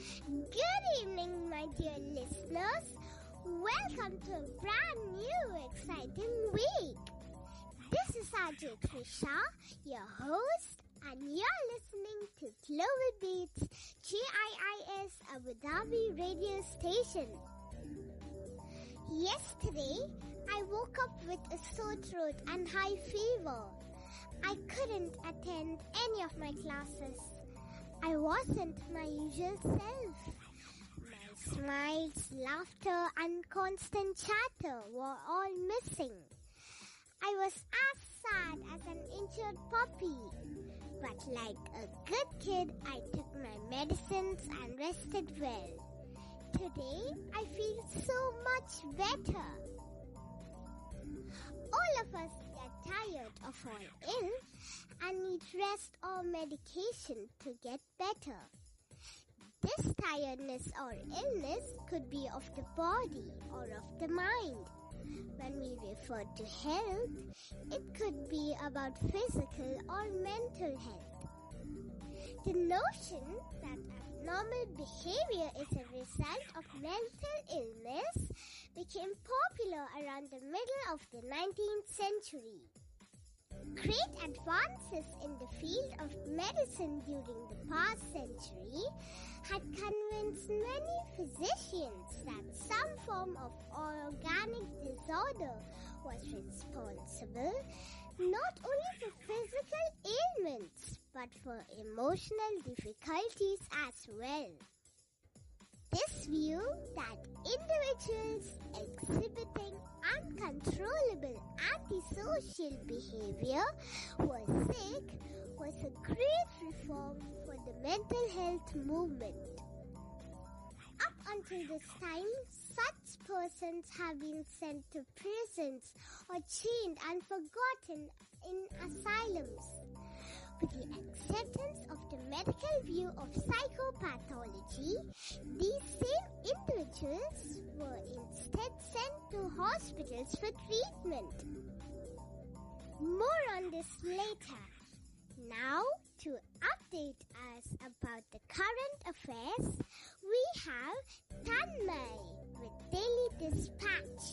Good evening, my dear listeners. Welcome to a brand new exciting week. This is RJ Thrisha, your host, and you're listening to Global Beats GIIS Abu Dhabi radio station. Yesterday, I woke up with a sore throat and high fever. I couldn't attend any of my classes. I wasn't my usual self. My smiles, laughter, and constant chatter were all missing. I was as sad as an injured puppy. But like a good kid, I took my medicines and rested well. Today, I feel so much better. All of us get tired or fall ill and need rest or medication to get better. This tiredness or illness could be of the body or of the mind. When we refer to health, it could be about physical or mental health. The notion that abnormal behavior is a result of mental illness became popular around the middle of the 19th century. Great advances in the field of medicine during the past century had convinced many physicians that some form of organic disorder was responsible not only for physical ailments but for emotional difficulties as well. This view that individuals exhibiting uncontrollable antisocial behavior were sick was a great reform for the mental health movement. Up until this time, such persons have been sent to prisons or chained and forgotten in asylums. With the acceptance of the medical view of psychopathology, these same individuals were instead sent to hospitals for treatment. More on this later. Now, to update us about the current affairs, we have Tanmay with Daily Dispatch.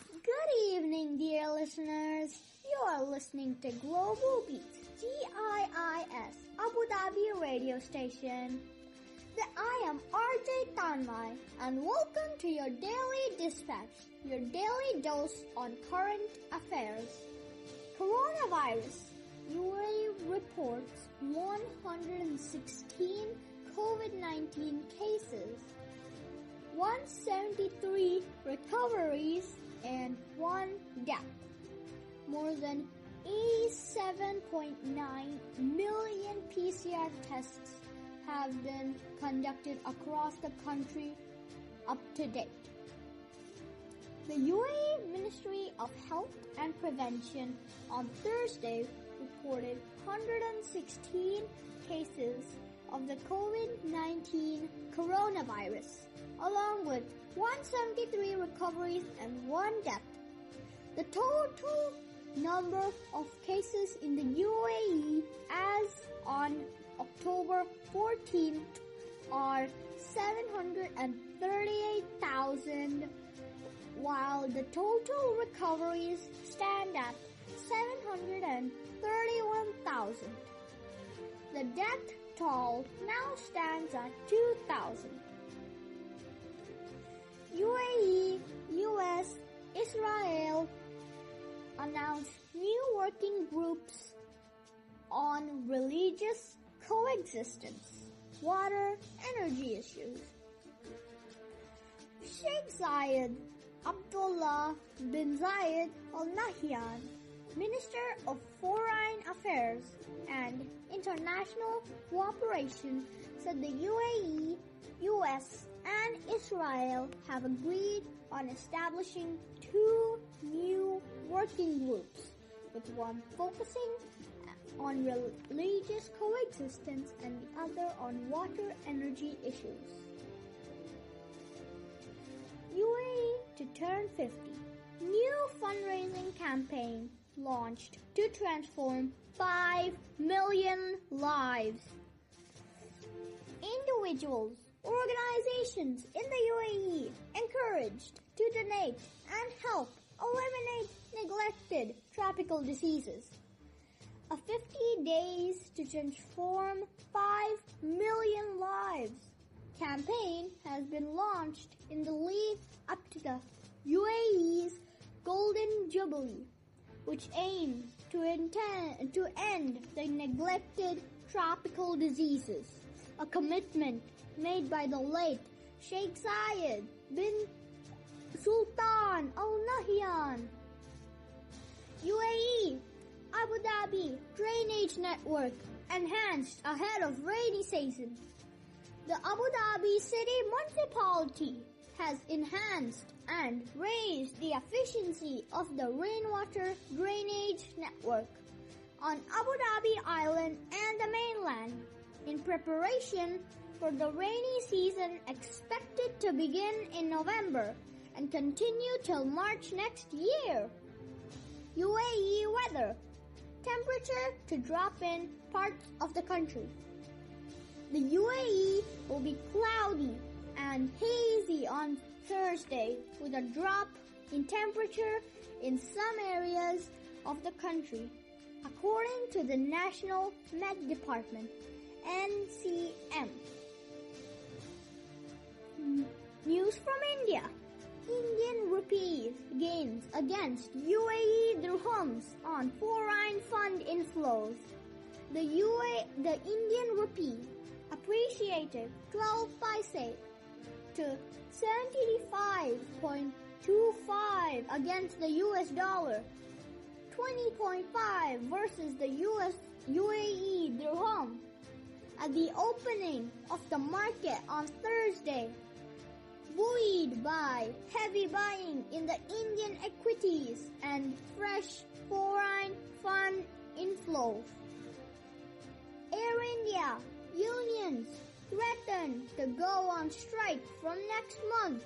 Good evening, dear listeners. You are listening to Global Beats GIIS Abu Dhabi radio station. I am RJ Tanmay and welcome to your Daily Dispatch, your daily dose on current affairs. Coronavirus. UAE reports 116 COVID-19 cases, 173 recoveries, and 1 death. More than 87.9 million PCR tests have been conducted across the country up to date. The UAE Ministry of Health and Prevention on Thursday reported 116 cases of the COVID-19 coronavirus, along with 173 recoveries and 1 death. The total number of cases in the UAE as on October 14th are 738,000, while the total recoveries stand at 731,000. The death toll now stands at 2,000. UAE, US, Israel announced new working groups on religious coexistence, water, energy issues. Sheikh Zayed Abdullah bin Zayed Al Nahyan, Minister of Foreign Affairs and International Cooperation, said the UAE, US, and Israel have agreed on establishing 2 new working groups, with one focusing on religious coexistence and the other on water energy issues. UAE to turn 50. New fundraising campaign launched to transform 5 million lives. individuals, organizations in the UAE encouraged to donate and help eliminate neglected tropical diseases. A 50 days to transform 5 million lives campaign has been launched in the lead up to the UAE's Golden Jubilee, which aims to end the neglected tropical diseases, a commitment made by the late Sheikh Zayed bin Sultan Al Nahyan. UAE Abu Dhabi Drainage Network enhanced ahead of rainy season. The Abu Dhabi City Municipality has enhanced and raised the efficiency of the rainwater drainage network on Abu Dhabi Island and the mainland in preparation for the rainy season expected to begin in November and continue till March next year. UAE weather. Temperature to drop in parts of the country. The UAE will be cloudy and hazy on Thursday with a drop in temperature in some areas of the country, according to the National Met Department, NCM. News from India. Indian rupees gains against UAE dirhams on foreign fund inflows. The Indian rupee appreciated 12 paise to 75.25 against the US dollar, 20.5 versus the UAE dirham at the opening of the market on Thursday, buoyed by heavy buying in the Indian equities and fresh foreign fund inflows. Air India unions threaten to go on strike from next month.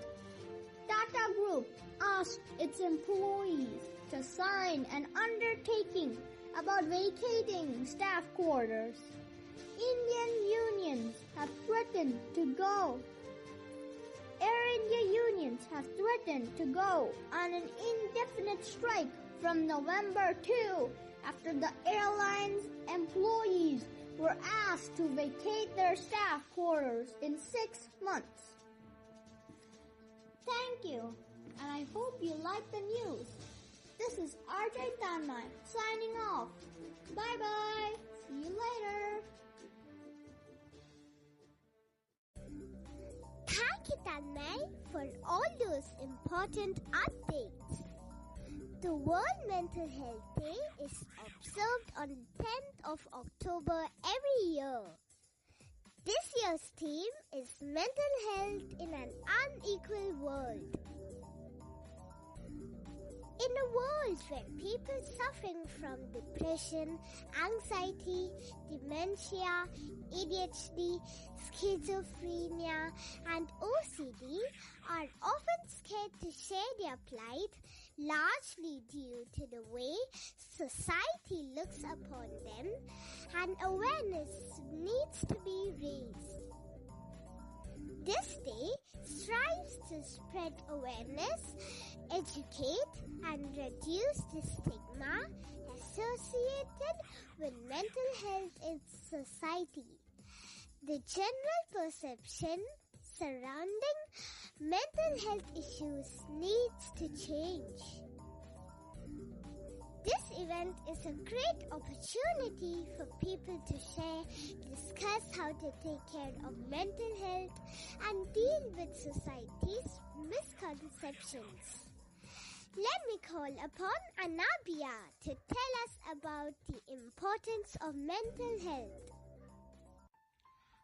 Tata Group asked its employees to sign an undertaking about vacating staff quarters. Indian unions have threatened to go. Air India unions have threatened to go on an indefinite strike from November 2 after the airline's employees were asked to vacate their staff quarters in 6 months. Thank you, and I hope you like the news. This is RJ Tanmay signing off. Bye-bye. See you later. Thank you, Tanmay, for all those important updates. The World Mental Health Day is observed on the 10th of October every year. This year's theme is Mental Health in an Unequal World. In a world where people suffering from depression, anxiety, dementia, ADHD, schizophrenia, and OCD are often scared to share their plight, largely due to the way society looks upon them, and awareness needs to be raised. This day strives to spread awareness, educate, and reduce the stigma associated with mental health in society. The general perception surrounding mental health issues needs to change. This event is a great opportunity for people to share, discuss how to take care of mental health, and deal with society's misconceptions. Let me call upon Anabia to tell us about the importance of mental health.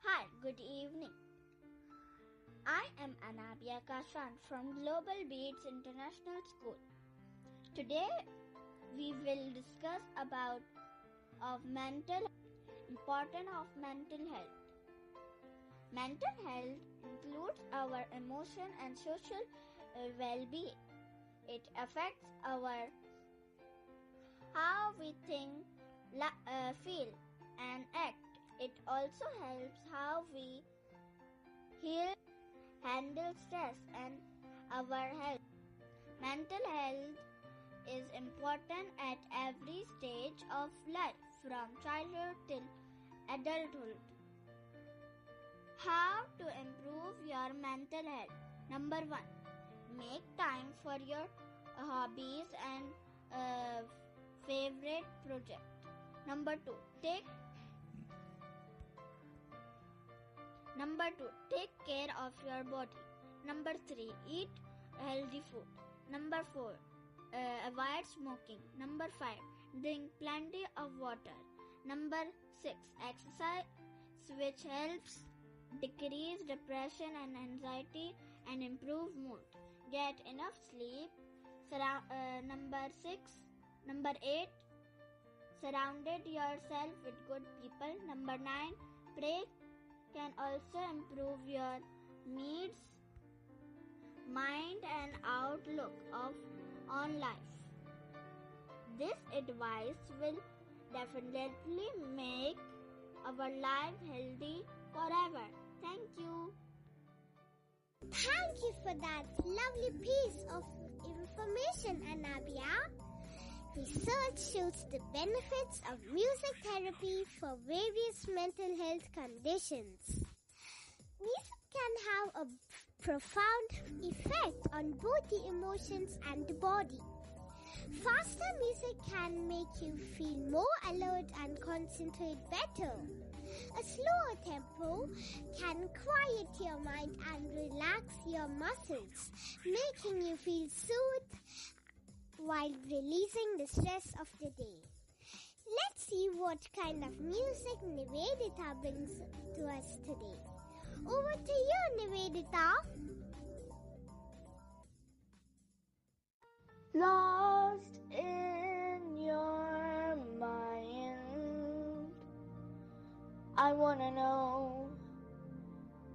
Hi, good evening. I am Anabia Kashan from Global Beats International School. Today we will discuss about importance of mental health. Mental health includes our emotion and social well-being. It affects how we think, feel, and act. It also helps how we heal, handle stress and our health. Mental health is important at every stage of life, from childhood till adulthood. How to improve your mental health? Number 1. Make time for your hobbies and favorite project. Number 2. Take care of your body. Number 3. Eat healthy food. Number 4. Avoid smoking. Number 5. Drink plenty of water. Number 6. Exercise, which helps decrease depression and anxiety and improve mood. Get enough sleep. Number 8. Surrounded yourself with good people. Number 9. Pray can also improve your needs, mind and outlook on life. This advice will definitely make our life healthy forever. Thank you. Thank you for that lovely piece of information, Anabia. Research shows the benefits of music therapy for various mental health conditions. Music can have a profound effect on both the emotions and the body. Faster music can make you feel more alert and concentrate better. A slower tempo can quiet your mind and relax your muscles, making you feel soothed while releasing the stress of the day. Let's see what kind of music Nivedita brings to us today. Over to you, Nivedita. Lost in your mind, I wanna know,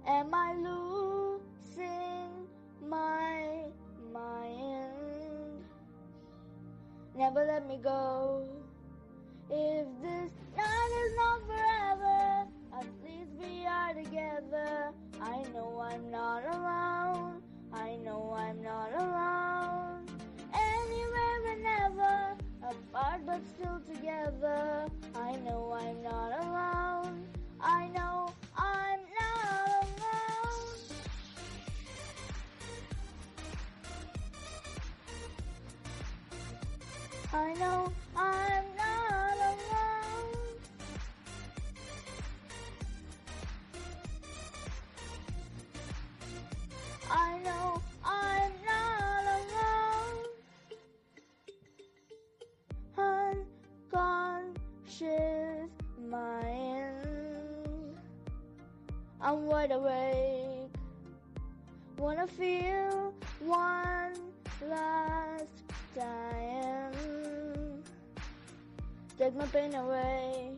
am I losing my mind? Never let me go. If this night is not forever, at least we are together. I know I'm not alone. I know I'm not alone. Anywhere and never, apart but still together. I know I'm not alone. I know I'm not alone. I know I'm not alone. I know I'm not alone. Unconscious mind, I'm wide awake. Wanna feel one last time. Take my pain away.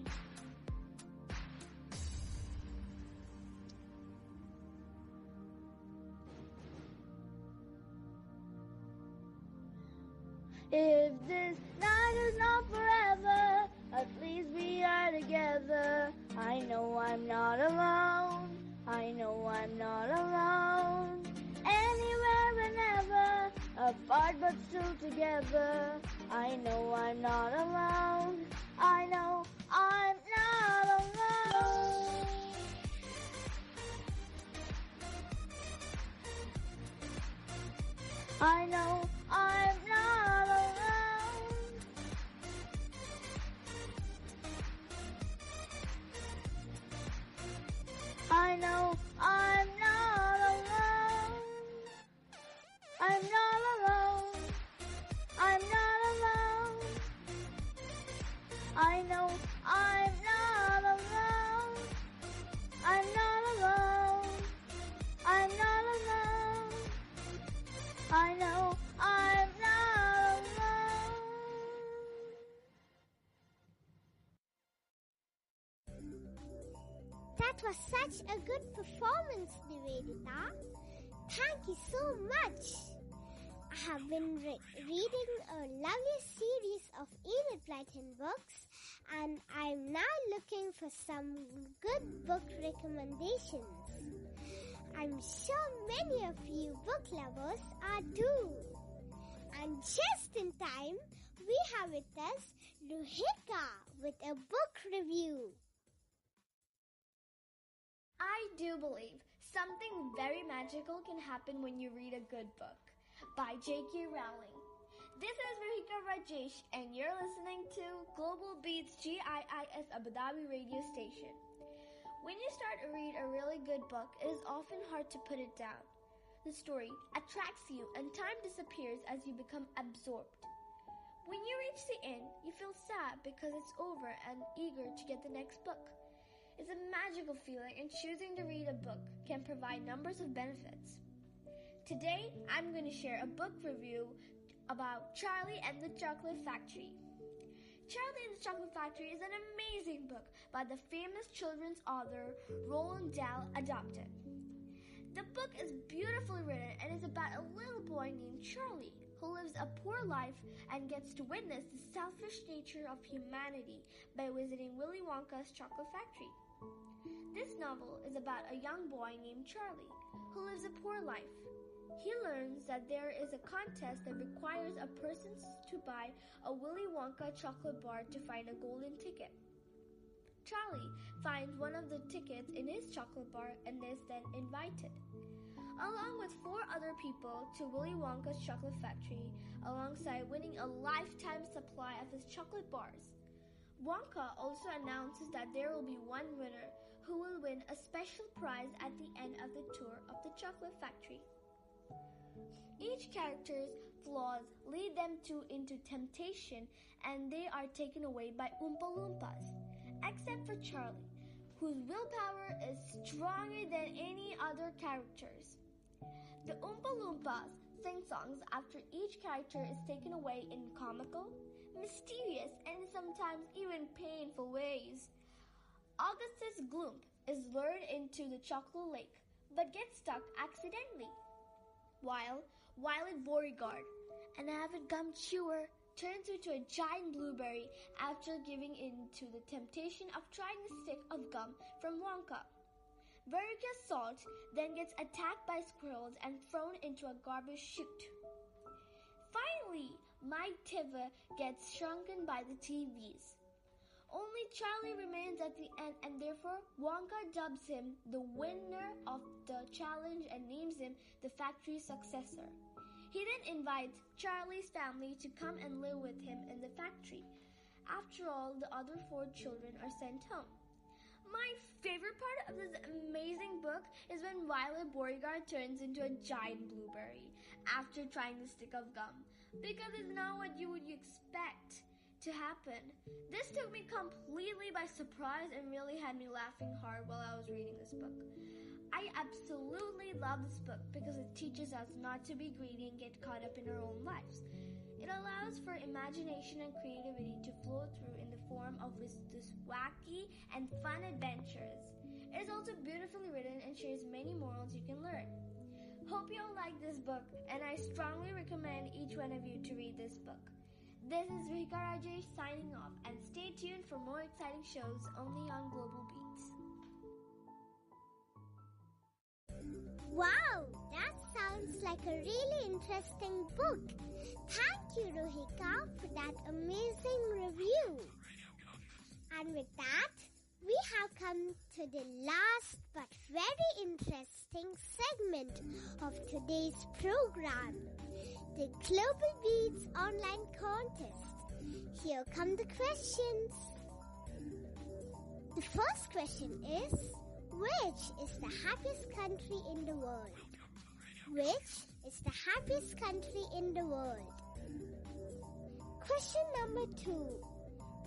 If this night is not forever, at least we are together. I know I'm not alone. I know I'm not alone. Anywhere, whenever, apart but still together. I know I'm not alone. I know I'm not alone. I know I'm not alone. I know I'm not alone. I'm not alone. I'm not alone. I know I'm not alone. I'm not alone. I'm not alone. I know I'm not alone. That was such a good performance, Nivedita. Thank you so much. I have been reading a lovely series of Enid Blyton books, and I'm now looking for some good book recommendations. I'm sure many of you book lovers are too. And just in time, we have with us Thrisha with a book review. I do believe something very magical can happen when you read a good book by J.K. Rowling. This is Thrisha Rajesh and you're listening to Global Beats GIIS Abu Dhabi radio station. When you start to read a really good book, it is often hard to put it down. The story attracts you and time disappears as you become absorbed. When you reach the end, you feel sad because it's over and eager to get the next book. It's a magical feeling, and choosing to read a book can provide numbers of benefits. Today, I'm going to share a book review about Charlie and the Chocolate Factory. Charlie and the Chocolate Factory is an amazing book by the famous children's author Roald Dahl adopted. The book is beautifully written and is about a little boy named Charlie who lives a poor life and gets to witness the selfish nature of humanity by visiting Willy Wonka's chocolate factory. This novel is about a young boy named Charlie who lives a poor life. He learns that there is a contest that requires a person to buy a Willy Wonka chocolate bar to find a golden ticket. Charlie finds one of the tickets in his chocolate bar and is then invited, along with 4 other people, to Willy Wonka's chocolate factory, alongside winning a lifetime supply of his chocolate bars. Wonka also announces that there will be one winner who will win a special prize at the end of the tour of the chocolate factory. Each character's flaws lead them into temptation, and they are taken away by Oompa Loompas, except for Charlie, whose willpower is stronger than any other characters. The Oompa Loompas sing songs after each character is taken away in comical, mysterious, and sometimes even painful ways. Augustus Gloop is lured into the chocolate lake, but gets stuck accidentally, while Violet Beauregarde, an avid gum chewer, turns into a giant blueberry after giving in to the temptation of trying a stick of gum from Wonka. Veruca Salt then gets attacked by squirrels and thrown into a garbage chute. Finally, Mike Tiva gets shrunken by the TVs. Only Charlie remains at the end, and therefore Wonka dubs him the winner of the challenge and names him the factory's successor. He then invites Charlie's family to come and live with him in the factory. After all, the other 4 children are sent home. My favorite part of this amazing book is when Violet Beauregarde turns into a giant blueberry after trying the stick of gum, because it's not what you would expect to happen. This took me completely by surprise and really had me laughing hard while I was reading this book. I absolutely love this book because it teaches us not to be greedy and get caught up in our own lives. It allows for imagination and creativity to flow through in the form of this wacky and fun adventures. It is also beautifully written and shares many morals you can learn. Hope you all like this book, and I strongly recommend each one of you to read this book. This is Thrisha Rajesh signing off, and stay tuned for more exciting shows only on Global Beats. Wow, that sounds like a really interesting book. Thank you, Thrisha, for that amazing review. And with that, we have come to the last but very interesting segment of today's program, the Global Beats online contest. Here come the questions. The first question is, which is the happiest country in the world? Which is the happiest country in the world? Question number 2.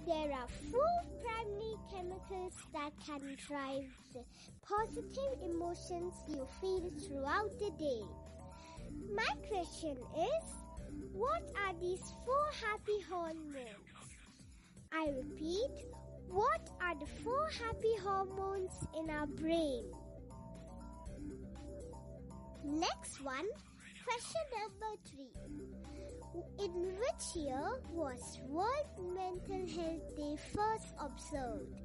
There are 4 primary chemicals that can drive the positive emotions you feel throughout the day. My question is, what are these 4 happy hormones? I repeat, what are the 4 happy hormones in our brain? Next one, question number 3. In which year was World Mental Health Day first observed?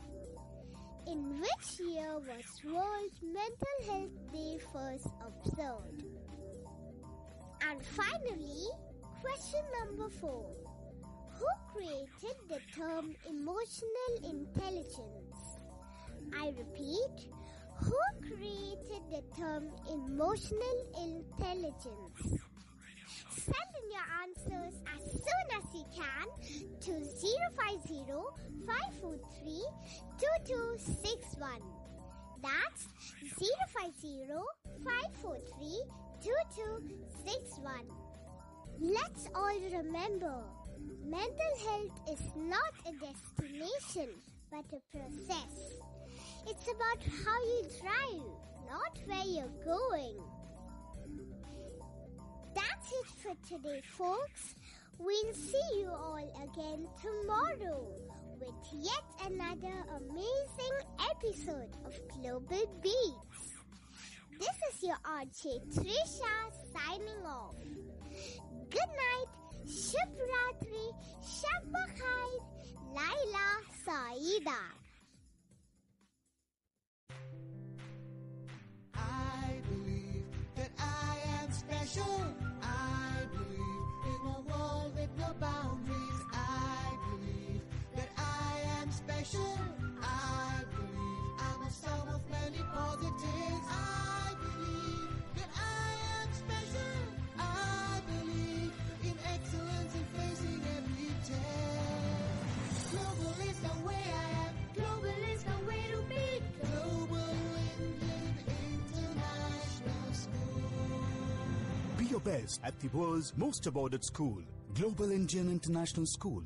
In Which year was World Mental Health Day first observed? And finally, question number 4. Who created the term emotional intelligence? I repeat, who created the term emotional intelligence? Send in your answers as soon as you can to 050-543-2261. That's 050-543-2261. Let's all remember, mental health is not a destination but a process. It's about how you drive, not where you're going. That's it for today, folks. We'll see you all again tomorrow with yet another amazing episode of Global Beats. This is your RJ Thrisha signing off. Good night, Shubh Ratri, Shab Bakhair, Laila Saida. I believe that I am special. I believe in a world with no boundaries. I believe that I am special. I believe I'm a sum of many positives. I believe that I am special. I believe in excellence in facing every test. Global is the way I am. Global is the way to be. Global Indian International School. Be your best at the world's most awarded school, Global Indian International School.